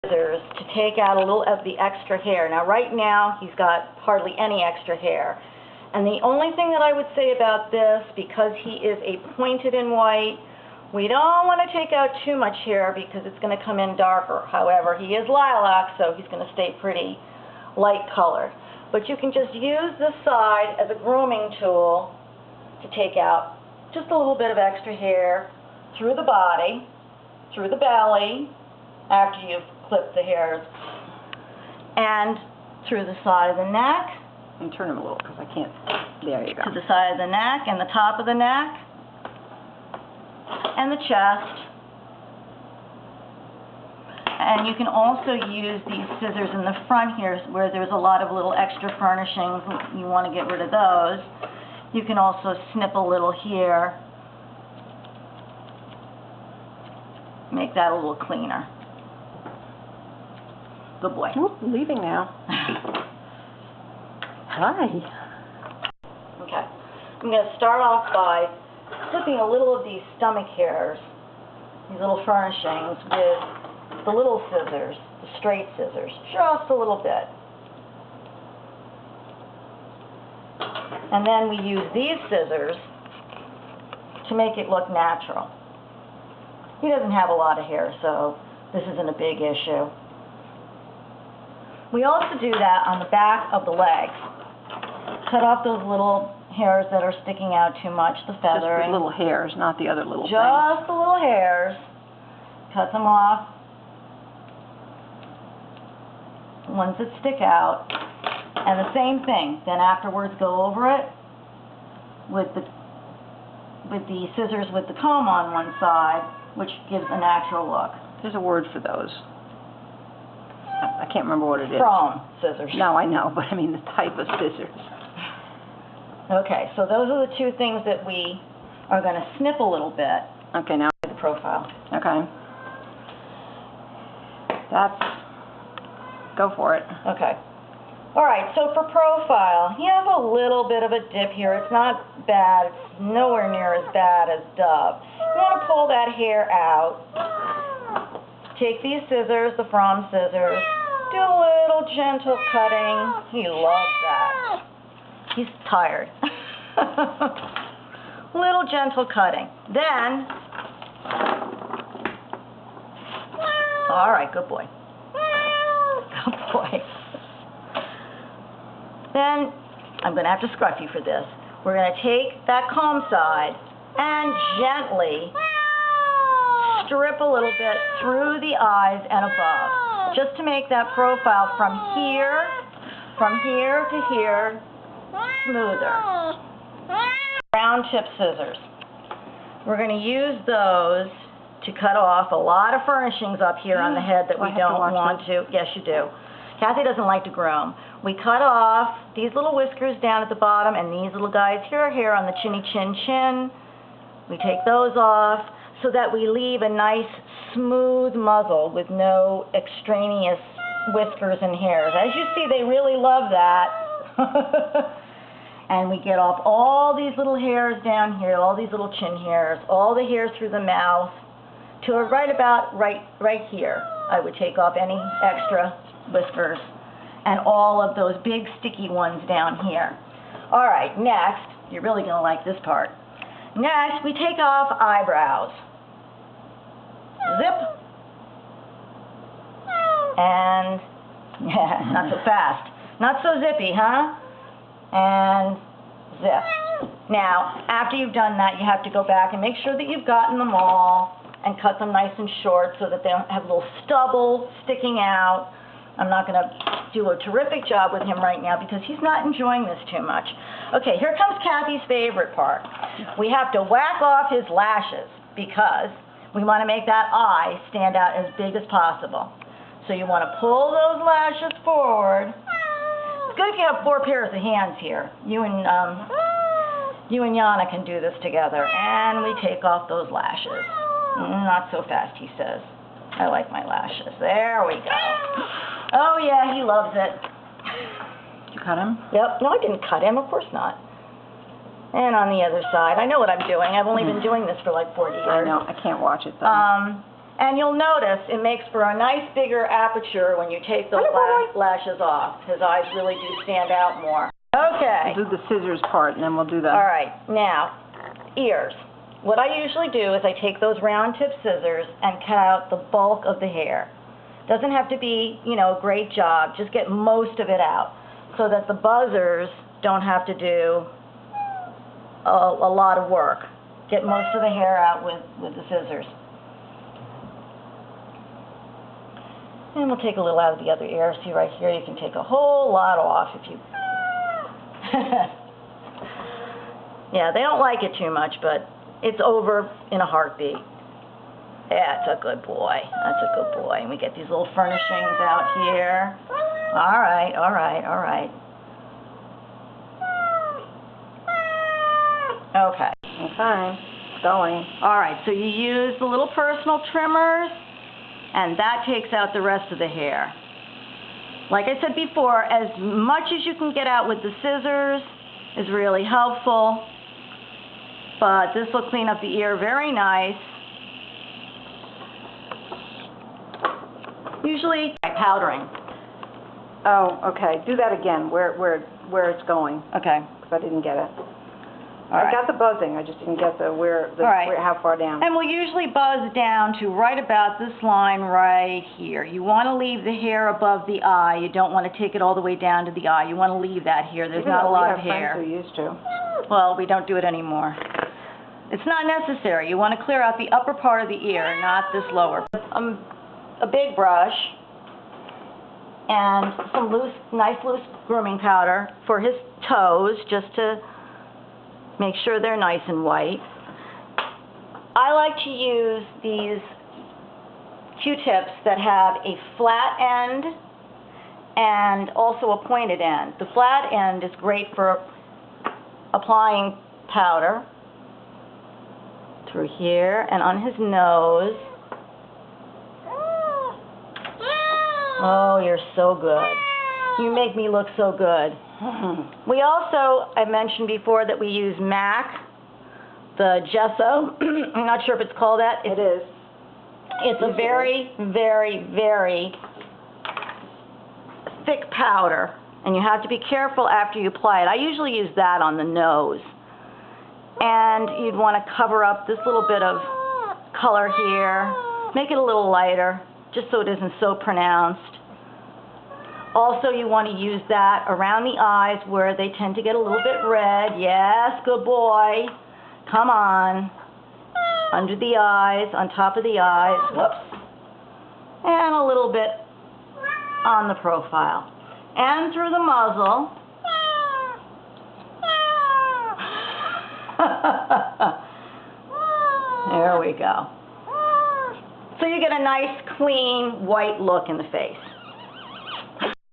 scissors to take out a little of the extra hair. Now right now he's got hardly any extra hair. And the only thing that I would say about this, because he is a pointed in white, we don't want to take out too much hair because it's going to come in darker. However, he is lilac, so he's going to stay pretty light colored. But you can just use this side as a grooming tool to take out just a little bit of extra hair through the body, through the belly, after you've clipped the hairs, and through the side of the neck. And turn him a little because I can't. There you go. To the side of the neck and the top of the neck and the chest. And you can also use these scissors in the front here where there's a lot of little extra furnishings. You want to get rid of those. You can also snip a little here. Make that a little cleaner. Good boy. Whoop, leaving now. Hi. Okay. I'm going to start off by clipping a little of these stomach hairs, these little furnishings, with the little scissors, the straight scissors, just a little bit. And then we use these scissors to make it look natural. He doesn't have a lot of hair, so this isn't a big issue. We also do that on the back of the legs. Cut off those little hairs that are sticking out too much, the feathering. Just the little hairs, not the other little things. Just the little hairs. Cut them off. Ones that stick out. And the same thing. Then afterwards go over it with the scissors with the comb on one side, which gives a natural look. There's a word for those. I can't remember what it is. Chrome scissors. No, I know, but I mean the type of scissors. Okay, so those are the two things that we are going to snip a little bit. Okay, now The profile. Okay. Go for it. Okay. All right, so for profile, he has a little bit of a dip here. It's not bad. It's nowhere near as bad as Dove. You want to pull that hair out. Take these scissors, the Fromm scissors. Do a little gentle cutting. He loves that. He's tired. Little gentle cutting. Then, all right, good boy. Good boy. Then, I'm going to have to scruff you for this. We're going to take that comb side and gently strip a little bit through the eyes and above, just to make that profile from here to here smoother. Round tip scissors. We're going to use those to cut off a lot of furnishings up here on the head that we don't want to. Yes, you do. Kathy doesn't like to groom. We cut off these little whiskers down at the bottom and these little guys here on the chinny chin. We take those off so that we leave a nice smooth muzzle with no extraneous whiskers and hairs. As you see, they really love that. And we get off all these little hairs down here, all these little chin hairs, all the hairs through the mouth, to right about right here. I would take off any extra whiskers and all of those big sticky ones down here. All right, next, you're really going to like this part. Next, we take off eyebrows. Zip. And, yeah, not so fast. Not so zippy, huh? And zip. Now, after you've done that, you have to go back and make sure that you've gotten them all and cut them nice and short so that they don't have a little stubble sticking out. I'm not going to do a terrific job with him right now because he's not enjoying this too much. Okay, here comes Kathy's favorite part. We have to whack off his lashes because we want to make that eye stand out as big as possible. So you want to pull those lashes forward. It's good if you have 4 pairs of hands here. You and Yana can do this together. And we take off those lashes. Not so fast, he says. I like my lashes. There we go. Oh yeah, he loves it. Did you cut him? Yep. No, I didn't cut him. Of course not. And on the other side, I know what I'm doing. I've only been doing this for like 40 years. I know. I can't watch it though. And you'll notice it makes for a nice bigger aperture when you take those lashes off. His eyes really do stand out more. Okay. We'll do the scissors part, and then we'll do the... All right. Now, ears. What I usually do is I take those round tip scissors and cut out the bulk of the hair. Doesn't have to be, you know, a great job. Just get most of it out so that the buzzers don't have to do a lot of work. Get most of the hair out with the scissors. And we'll take a little out of the other ear. See right here, you can take a whole lot off if you... Yeah, they don't like it too much, but it's over in a heartbeat. That's a good boy. That's a good boy. And we get these little furnishings out here. All right, all right, all right. Okay. Okay. It's going. All right, so you use the little personal trimmers, and that takes out the rest of the hair. Like I said before, as much as you can get out with the scissors is really helpful, but this will clean up the ear very nice. Usually by powdering. Oh, okay. Do that again, where it's going, Okay. because I didn't get it. All right. I got the buzzing, I just didn't get the how far down. And we'll usually buzz down to right about this line right here. You want to leave the hair above the eye. You don't want to take it all the way down to the eye. You want to leave that here. There's not a lot of hair. We have friends who used to. Well, we don't do it anymore. It's not necessary. You want to clear out the upper part of the ear, not this lower. A big brush and some nice loose grooming powder for his toes, just to make sure they're nice and white. I like to use these Q-tips that have a flat end and also a pointed end. The flat end is great for applying powder through here and on his nose. Oh, you're so good. You make me look so good. We also, I mentioned before that we use MAC, the gesso. I'm not sure if it's called that. It is. It's a very, very, very thick powder, and you have to be careful after you apply it. I usually use that on the nose. And you'd want to cover up this little bit of color here. Make it a little lighter, just so it isn't so pronounced. Also, you want to use that around the eyes where they tend to get a little bit red. Yes, good boy. Come on. Under the eyes, on top of the eyes. Whoops. And a little bit on the profile. And through the muzzle. There we go. So you get a nice, clean, white look in the face.